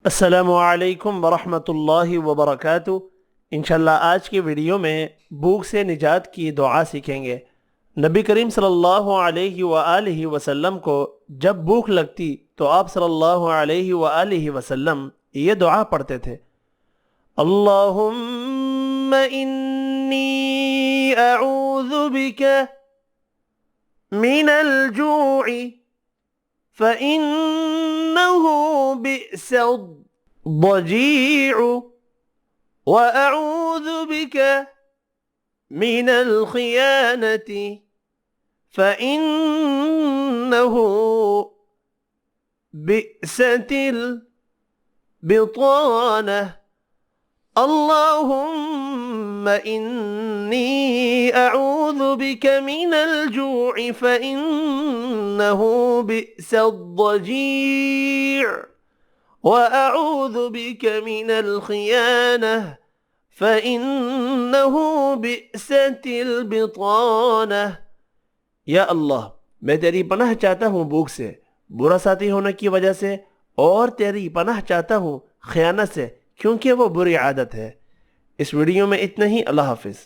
अस्सलामुअलैकुम वरहमतुल्लाहि वबरकातुहू। इंशाल्लाह आज की वीडियो में भूख से निजात की दुआ सीखेंगे। नबी करीम सल्लल्लाहु अलैहि वआलिहि वसल्लम को जब भूख लगती तो आप सल्लल्लाहु अलैहि वआलिहि वसल्लम ये दुआ पढ़ते थे। अल्लाहुम्मा इन्नी अऊज़ु बिका मिनल जूइ फ़इन्नहु बि'सद ضجيع وأعوذ بك من الخيانة فإنه بئست البطانة اللهم إني أعوذ بك من الجوع فإنه بئس الضجيع وأعوذ بك من الخيانة فإنه بئست البطانة। या अल्लाह, मैं तेरी पनाह चाहता हूँ भूख से, बुरा साथी होने की वजह से, और तेरी पनाह चाहता हूँ खयानत से, क्योंकि वो बुरी आदत है। इस वीडियो में इतना ही। अल्लाह हाफिज़।